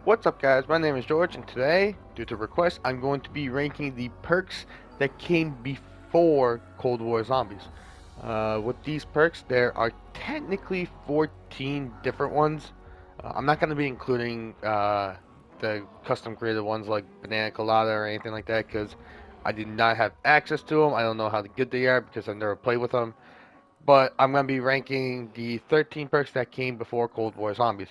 What's up, guys? My name is George, and today, due to request, I'm going to be ranking the perks that came before Cold War Zombies. With these perks, there are technically 14 different ones. I'm not going to be including the custom created ones like Banana Colada or anything like that because I do not have access to them. I don't know how good they are because I've never played with them. But I'm going to be ranking the 13 perks that came before Cold War Zombies.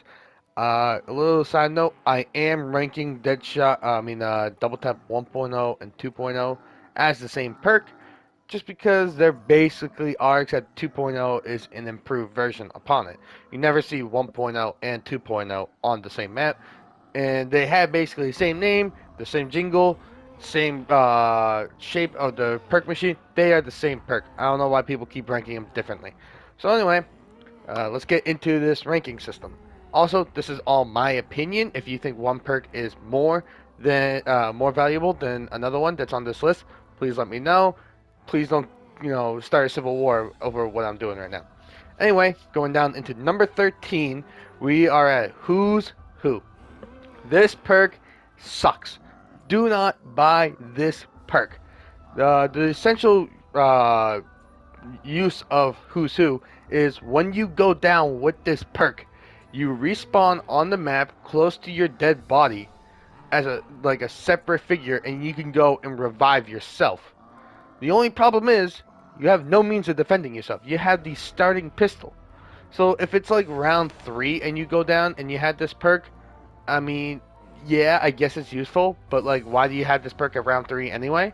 A little side note, I am ranking Double Tap 1.0 and 2.0 as the same perk, just because they're basically are, except 2.0 is an improved version upon it. You never see 1.0 and 2.0 on the same map, and they have basically the same name, the same jingle, same shape of the perk machine. They are the same perk. I don't know why people keep ranking them differently. So anyway, let's get into this ranking system. Also, this is all my opinion. If you think one perk is more valuable than another one that's on this list, please let me know. Please don't start a civil war over what I'm doing right now. Anyway, going down into number 13, we are at Who's Who. This perk sucks. Do not buy this perk. The essential use of Who's Who is when you go down with this perk, you respawn on the map close to your dead body as a separate figure, and you can go and revive yourself. The only problem is you have no means of defending yourself. You have the starting pistol. So if it's like round 3 and you go down and you had this perk, I mean, yeah, I guess it's useful, but like why do you have this perk at round 3 anyway?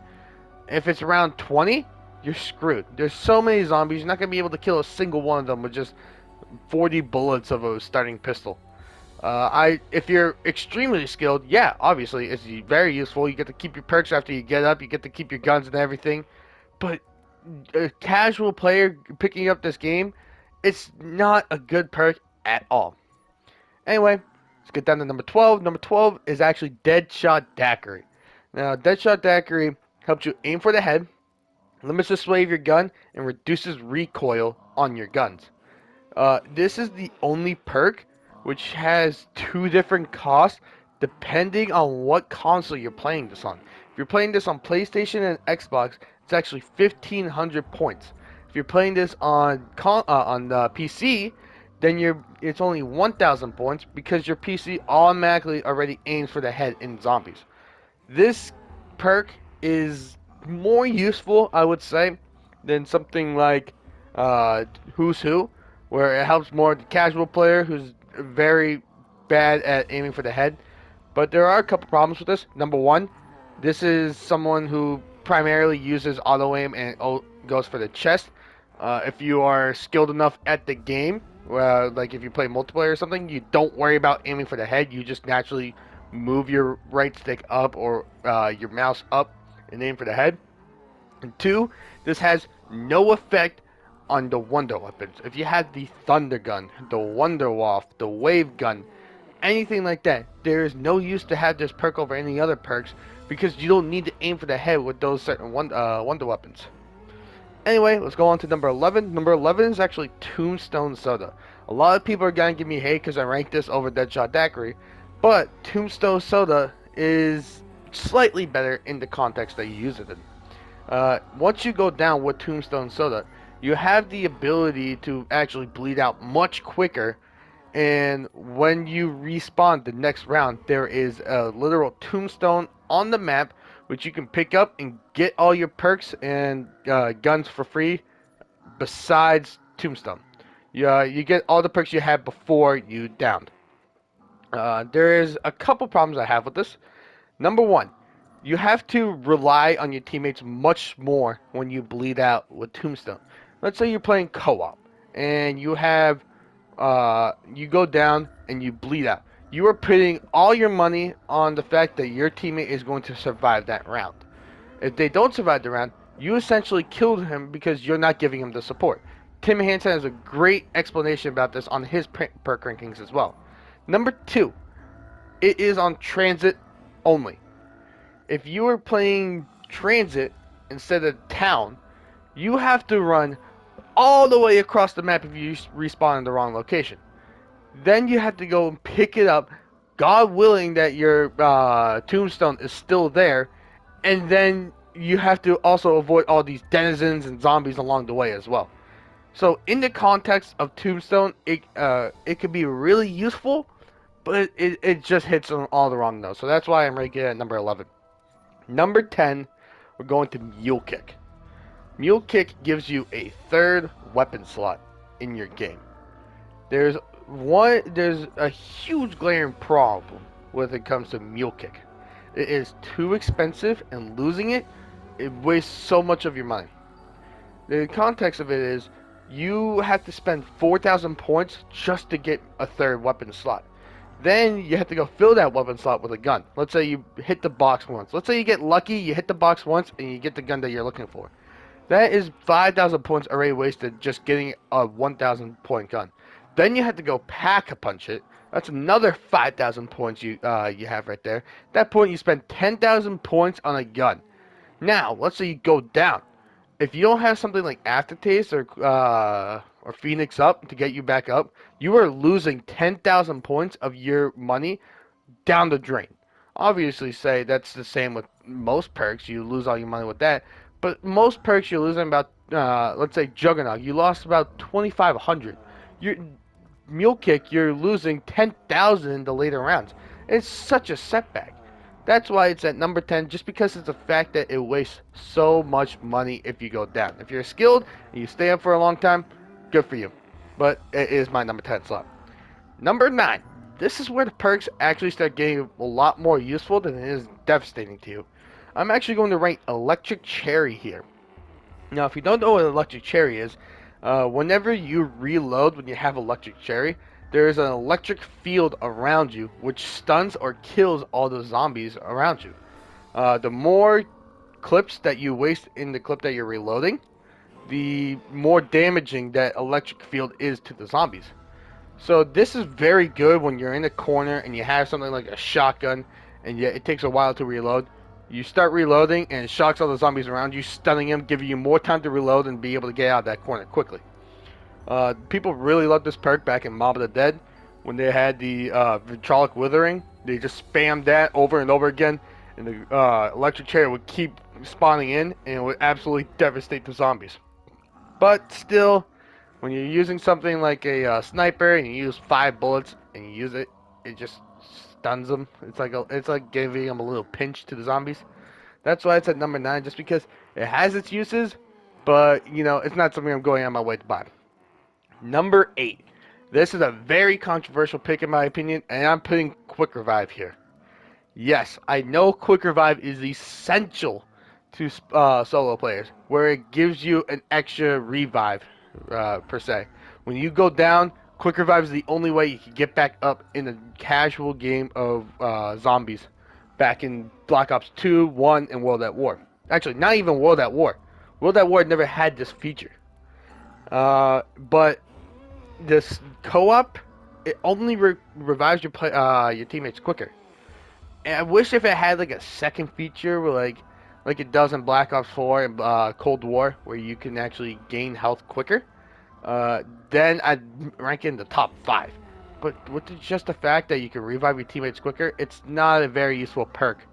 If it's around 20, you're screwed. There's so many zombies, you're not going to be able to kill a single one of them with just 40 bullets of a starting pistol. If you're extremely skilled, yeah, obviously it's very useful. You get to keep your perks after you get up. You get to keep your guns and everything. But a casual player picking up this game, it's not a good perk at all. Anyway, let's get down to number 12. Number 12 is actually Deadshot Daiquiri. Now, Deadshot Daiquiri helps you aim for the head, limits the sway of your gun, and reduces recoil on your guns. This is the only perk which has two different costs depending on what console you're playing this on. If you're playing this on PlayStation and Xbox, it's actually 1,500 points. If you're playing this on PC, then it's only 1,000 points because your PC automatically already aims for the head in zombies. This perk is more useful, I would say, than something like Who's Who, where it helps more the casual player who's very bad at aiming for the head. But there are a couple problems with this. Number one, this is someone who primarily uses auto aim and goes for the chest. If you are skilled enough at the game, like if you play multiplayer or something, you don't worry about aiming for the head. You just naturally move your right stick up or your mouse up and aim for the head. And two, this has no effect on the wonder weapons. If you have the thunder gun, the wonder waft, the wave gun, anything like that, there is no use to have this perk over any other perks because you don't need to aim for the head with those certain wonder weapons. Anyway, let's go on to number 11. Number 11 is actually Tombstone Soda. A lot of people are going to give me hate because I ranked this over Deadshot Daiquiri, but Tombstone Soda is slightly better in the context that you use it in. Once you go down with Tombstone Soda, you have the ability to actually bleed out much quicker, and when you respawn the next round, there is a literal tombstone on the map which you can pick up and get all your perks and guns for free besides tombstone. You get all the perks you had before you downed. There is a couple problems I have with this. Number one, you have to rely on your teammates much more when you bleed out with Tombstone. Let's say you're playing co-op and you go down and you bleed out. You are putting all your money on the fact that your teammate is going to survive that round. If they don't survive the round, you essentially killed him because you're not giving him the support. Tim Hansen has a great explanation about this on his perk rankings as well. Number two, it is on transit only. If you are playing transit instead of town, you have to run all the way across the map if you respawn in the wrong location. Then you have to go and pick it up God willing that your tombstone is still there, and then you have to also avoid all these denizens and zombies along the way as well. So in the context of Tombstone, it could be really useful, but it just hits on all the wrong notes. So that's why I'm ranking it at number 11. Number 10, we're going to Mule Kick. Mule Kick gives you a third weapon slot in your game. There's a huge glaring problem when it comes to Mule Kick. It is too expensive, and losing it wastes so much of your money. The context of it is you have to spend 4,000 points just to get a third weapon slot. Then you have to go fill that weapon slot with a gun. Let's say you hit the box once. Let's say you get lucky, you hit the box once, and you get the gun that you're looking for. That is 5,000 points already wasted just getting a 1,000 point gun. Then you have to go pack a punch it. That's another 5,000 points you have right there. At that point, you spend 10,000 points on a gun. Now, let's say you go down. If you don't have something like Aftertaste or Phoenix Up to get you back up, you are losing 10,000 points of your money down the drain. Obviously, say that's the same with most perks. You lose all your money with that. But most perks, you're losing about, let's say Juggernaut. You lost about 2,500. Your Mule Kick, you're losing 10,000 in the later rounds. It's such a setback. That's why it's at number 10, just because it's the fact that it wastes so much money if you go down. If you're skilled and you stay up for a long time, good for you. But it is my number 10 slot. Number 9. This is where the perks actually start getting a lot more useful than it is devastating to you. I'm actually going to rank Electric Cherry here. Now, if you don't know what Electric Cherry is, whenever you reload when you have Electric Cherry, there is an electric field around you which stuns or kills all the zombies around you. The more clips that you waste in the clip that you're reloading, the more damaging that electric field is to the zombies. So this is very good when you're in a corner and you have something like a shotgun and yet it takes a while to reload. You start reloading and it shocks all the zombies around you, stunning them, giving you more time to reload and be able to get out of that corner quickly. People really loved this perk back in Mob of the Dead when they had the Vitrolic Withering. They just spammed that over and over again, and the electric chair would keep spawning in, and it would absolutely devastate the zombies. But still, when you're using something like a sniper and you use 5 bullets and you use it, it just stuns them. It's like giving them a little pinch to the zombies. That's why it's at number 9, just because it has its uses, but it's not something I'm going on my way to buy. Number 8. This is a very controversial pick in my opinion, and I'm putting Quick Revive here. Yes, I know Quick Revive is essential to solo players, where it gives you an extra revive, per se. When you go down, Quick Revive is the only way you can get back up in a casual game of zombies back in Black Ops 2, 1, and World at War. Actually, not even World at War. World at War never had this feature. But this co-op, it only revives your teammates quicker. And I wish if it had like a second feature where like it does in Black Ops 4 and Cold War, where you can actually gain health quicker. Then I'd rank it in the top 5. But with just the fact that you can revive your teammates quicker, it's not a very useful perk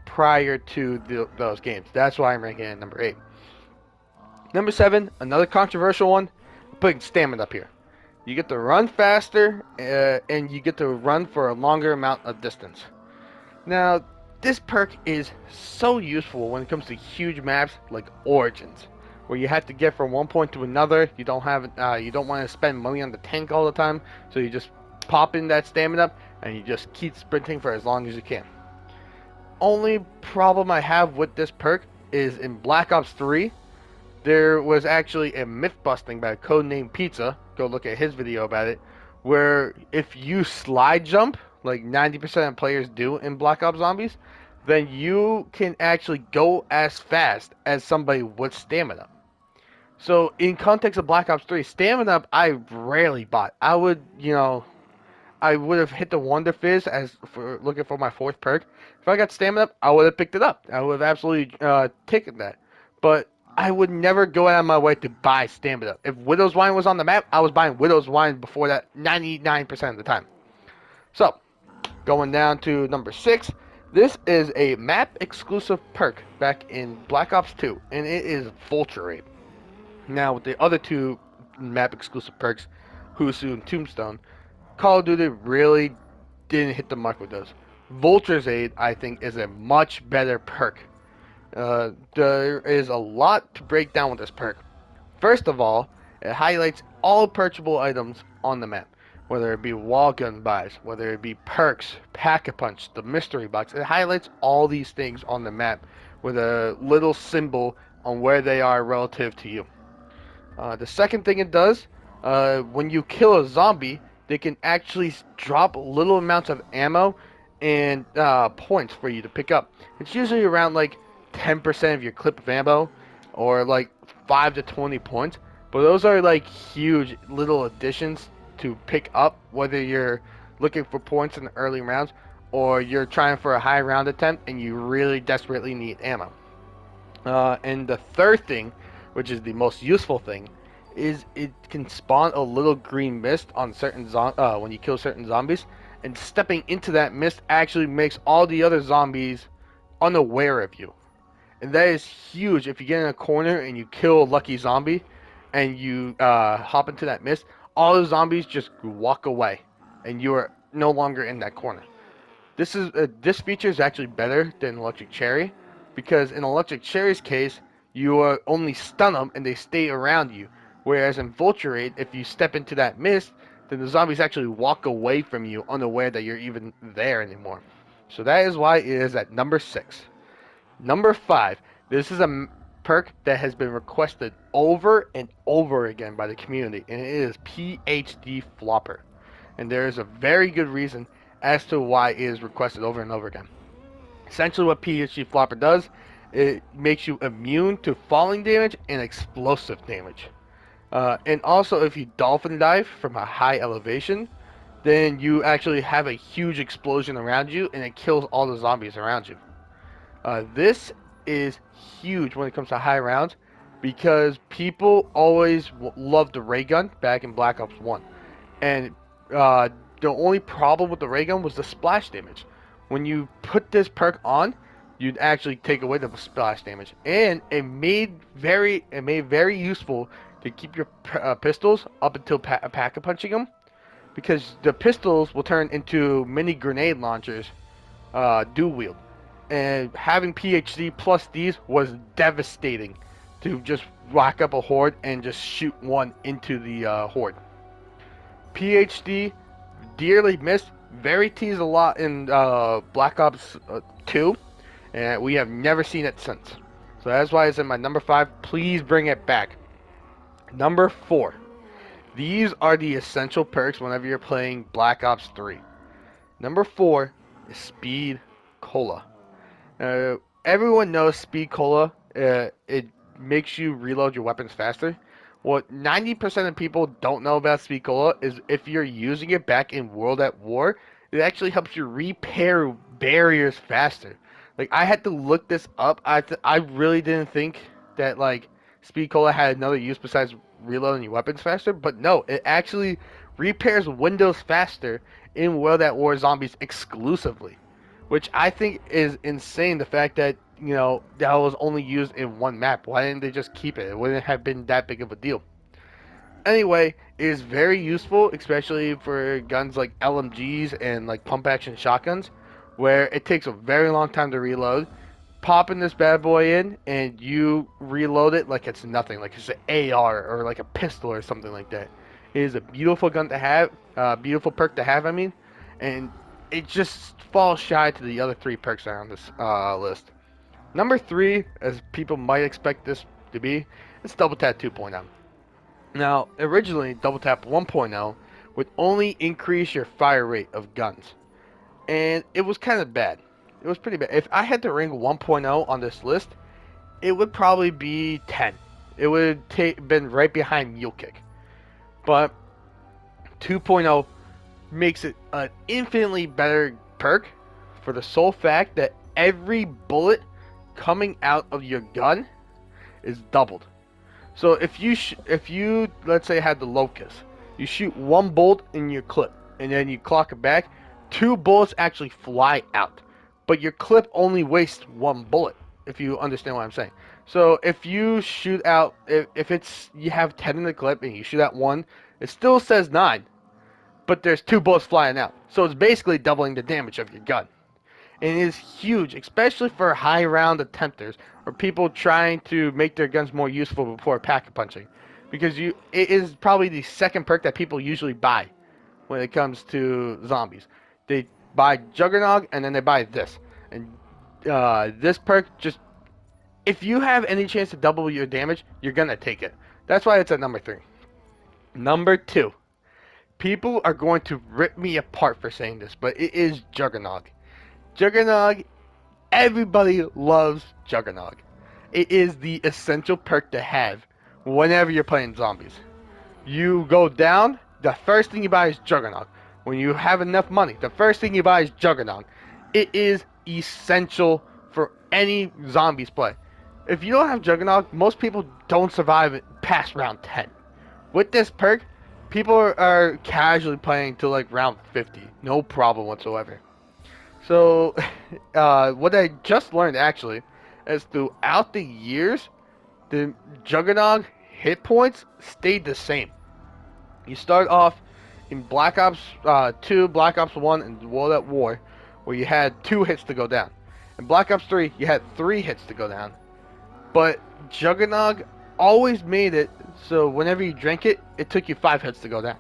prior to those games. That's why I'm ranking it at number 8. Number 7, another controversial one, I'm putting Stamina up here. You get to run faster, and you get to run for a longer amount of distance. Now, this perk is so useful when it comes to huge maps like Origins, where you have to get from one point to another. You don't want to spend money on the tank all the time, so you just pop in that stamina and you just keep sprinting for as long as you can. Only problem I have with this perk is in Black Ops 3, there was actually a myth busting by Codename Pizza. Go look at his video about it, where if you slide jump, like 90% of players do in Black Ops Zombies, then you can actually go as fast as somebody with stamina. So in context of Black Ops 3, stamina I rarely bought. I would have hit the Wonder Fizz as for looking for my 4th perk. If I got stamina up, I would have picked it up. I would have absolutely taken that. But I would never go out of my way to buy stamina. If Widow's Wine was on the map, I was buying Widow's Wine before that 99% of the time. So, Going down to number 6, this is a map exclusive perk back in Black Ops 2, and it is Vulture Raid. Now, with the other two map exclusive perks, Husu and Tombstone, Call of Duty really didn't hit the mark with those. Vulture's Aid, I think, is a much better perk. There is a lot to break down with this perk. First of all, it highlights all purchasable items on the map, whether it be wall gun buys, whether it be perks, pack-a-punch, the mystery box. It highlights all these things on the map with a little symbol on where they are relative to you. The second thing it does, when you kill a zombie, they can actually drop little amounts of ammo and points for you to pick up. It's usually around like 10% of your clip of ammo, or like 5 to 20 points. But those are like huge little additions to pick up, whether you're looking for points in the early rounds or you're trying for a high round attempt and you really desperately need ammo. And the third thing, which is the most useful thing, is it can spawn a little green mist on certain when you kill certain zombies, and stepping into that mist actually makes all the other zombies unaware of you. And that is huge. If you get in a corner and you kill a lucky zombie, and you hop into that mist, all the zombies just walk away, and you are no longer in that corner. This feature is actually better than Electric Cherry, because in Electric Cherry's case, you only stun them and they stay around you. Whereas in Vulture Raid, if you step into that mist, then the zombies actually walk away from you, unaware that you're even there anymore. So that is why it is at number 6. Number 5. This is a perk that has been requested over and over again by the community, and it is PhD Flopper. And there is a very good reason as to why it is requested over and over again. Essentially, what PhD Flopper does, it makes you immune to falling damage and explosive damage. And also, if you dolphin dive from a high elevation, then you actually have a huge explosion around you and it kills all the zombies around you. This is huge when it comes to high rounds because people always loved the ray gun back in Black Ops 1. And uh, the only problem with the ray gun was the splash damage. When you put this perk on, you'd actually take away the splash damage, and it made very useful to keep your pistols up until pack a punching them, because the pistols will turn into mini grenade launchers, dual wield, and having PhD plus these was devastating to just rack up a horde and just shoot one into the horde. PhD, dearly missed, very teased a lot in Black Ops 2, and we have never seen it since. So that's why it's in my number 5. Please bring it back. Number 4. These are the essential perks whenever you're playing Black Ops 3. Number 4 is Speed Cola. Everyone knows Speed Cola. It makes you reload your weapons faster. What 90% of people don't know about Speed Cola is if you're using it back in World at War, it actually helps you repair barriers faster. Like, I had to look this up. I really didn't think that like Speed Cola had another use besides reloading your weapons faster, but no, it actually repairs windows faster in World at War zombies exclusively, which I think is insane. The fact that that was only used in one map. Why didn't they just keep it? It wouldn't have been that big of a deal. Anyway, it is very useful, especially for guns like LMGs and like pump action shotguns, where it takes a very long time to reload. Popping this bad boy in and you reload it like it's nothing, like it's an AR or like a pistol or something like that. It is a beautiful gun to have, beautiful perk to have, I mean, and it just falls shy to the other 3 perks that are on this list. Number 3, as people might expect this to be, it's Double Tap 2.0. Now, originally, Double Tap 1.0 would only increase your fire rate of guns, and it was kind of bad. It was pretty bad. If I had to rank 1.0 on this list, it would probably be 10. It would have been right behind Mule Kick. But 2.0 makes it an infinitely better perk for the sole fact that every bullet coming out of your gun is doubled. So if you let's say had the locust, you shoot one bolt in your clip and then you clock it back, 2 bullets actually fly out, but your clip only wastes 1 bullet. If you understand what I'm saying. So if you shoot out, if it's you have 10 in the clip and you shoot out 1, it still says 9, but there's 2 bullets flying out. So it's basically doubling the damage of your gun. And it is huge, especially for high round attempters or people trying to make their guns more useful before pack punching, because it is probably the second perk that people usually buy when it comes to zombies. They buy Juggernog and then they buy this, and this perk just, if you have any chance to double your damage, you're gonna take it. That's why it's at number 3. Number 2. People are going to rip me apart for saying this, but it is Juggernog. Juggernog, everybody loves Juggernog. It is the essential perk to have whenever you're playing zombies. You go down, the first thing you buy is Juggernog. When you have enough money, the first thing you buy is Juggernog. It is essential for any zombies play. If you don't have Juggernog, most people don't survive it past round 10. With this perk, people are casually playing to like round 50. No problem whatsoever. So, what I just learned actually is throughout the years, the Juggernog hit points stayed the same. You start off in Black Ops 2, Black Ops 1, and World at War, where you had 2 hits to go down. In Black Ops 3, you had 3 hits to go down. But Juggernog always made it so whenever you drank it, it took you 5 hits to go down,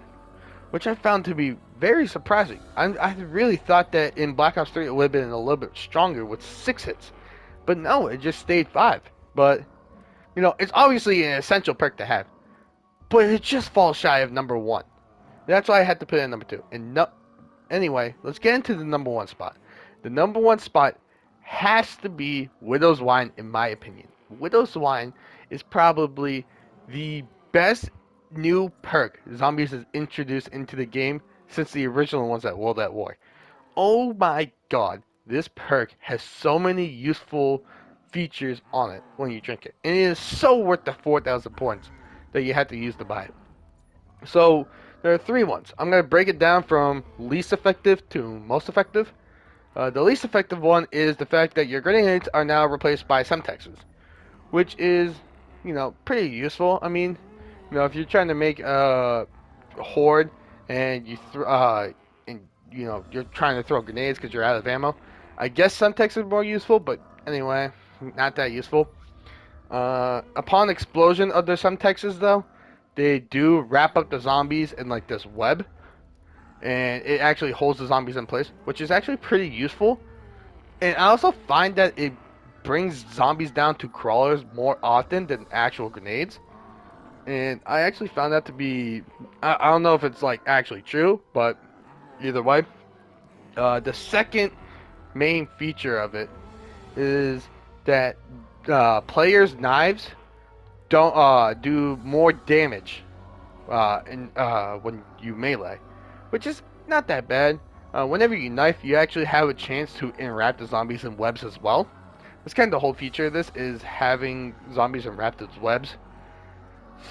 which I found to be very surprising. I really thought that in Black Ops 3 it would have been a little bit stronger with 6 hits. But no, it just stayed 5. But, it's obviously an essential perk to have. But it just falls shy of number 1. That's why I had to put it in number 2. And no, anyway, let's get into the number 1 spot. The number 1 spot has to be Widow's Wine, in my opinion. Widow's Wine is probably the best new perk Zombies has introduced into the game since the original ones at World at War. Oh my god, this perk has so many useful features on it when you drink it. And it is so worth the 4,000 points that you had to use to buy it. So, there are 3 ones. I'm going to break it down from least effective to most effective. The least effective one is the fact that your grenades are now replaced by Semtexes, which is, pretty useful. I mean, if you're trying to make a horde and you're trying to throw grenades because you're out of ammo, I guess Semtex is more useful, but anyway, not that useful. Upon explosion of the Semtexes, though, they do wrap up the zombies in like this web, and it actually holds the zombies in place, which is actually pretty useful. And I also find that it brings zombies down to crawlers more often than actual grenades. And I actually found that to be, I don't know if it's like actually true, but either way. The second main feature of it is that players' knives don't do more damage when you melee, which is not that bad. Whenever you knife, you actually have a chance to enwrap the zombies in webs as well. That's kind of the whole feature of this, is having zombies enwrapped in webs.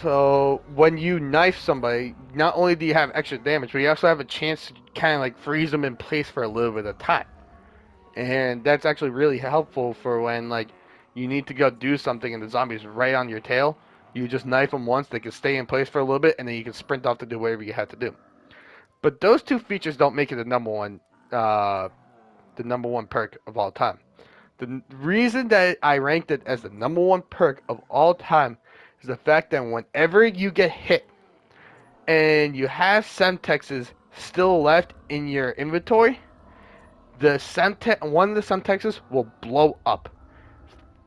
So when you knife somebody, not only do you have extra damage, but you also have a chance to kind of like freeze them in place for a little bit of time. And that's actually really helpful for when like you need to go do something and the zombie's right on your tail. You just knife them once, they can stay in place for a little bit, and then you can sprint off to do whatever you have to do. But those 2 features don't make it the number one perk of all time. The reason that I ranked it as the number 1 perk of all time is the fact that whenever you get hit and you have Semtexes still left in your inventory, one of the Semtexes will blow up,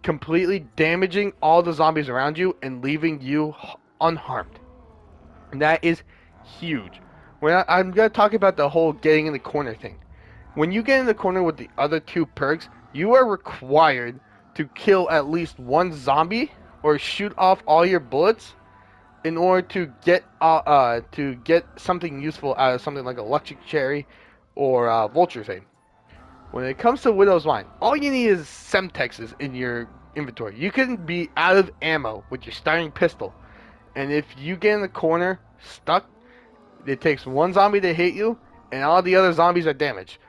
completely damaging all the zombies around you and leaving you unharmed. And that is huge. I'm going to talk about the whole getting in the corner thing. When you get in the corner with the other 2 perks, you are required to kill at least 1 zombie or shoot off all your bullets in order to get something useful out of something like electric cherry or vulture's aim. When it comes to Widow's Wine, all you need is Semtexes in your inventory. You can be out of ammo with your starting pistol, and if you get in the corner stuck, it takes 1 zombie to hit you, and all the other zombies are damaged.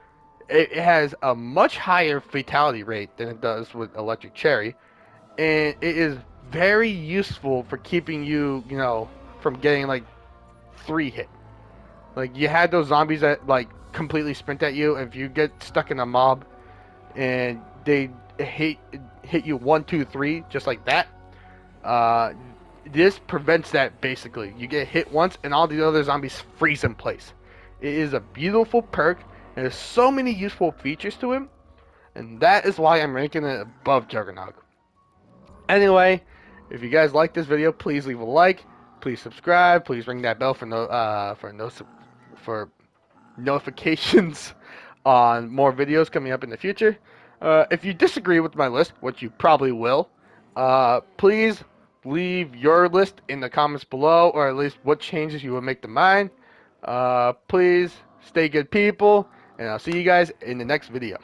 It has a much higher fatality rate than it does with Electric Cherry, and it is very useful for keeping you, from getting like 3 hit. Like you had those zombies that like completely sprint at you. If you get stuck in a mob and they hit hit you 1, 2, 3 just like that, uh, this prevents that basically. You get hit once and all the other zombies freeze in place. It is a beautiful perk and there's so many useful features to him, and that is why I'm ranking it above Juggernaut. Anyway, if you guys like this video, please leave a like, please subscribe, please ring that bell for notifications on more videos coming up in the future. If you disagree with my list, which you probably will, please leave your list in the comments below, or at least what changes you would make to mine. Please stay good people, and I'll see you guys in the next video.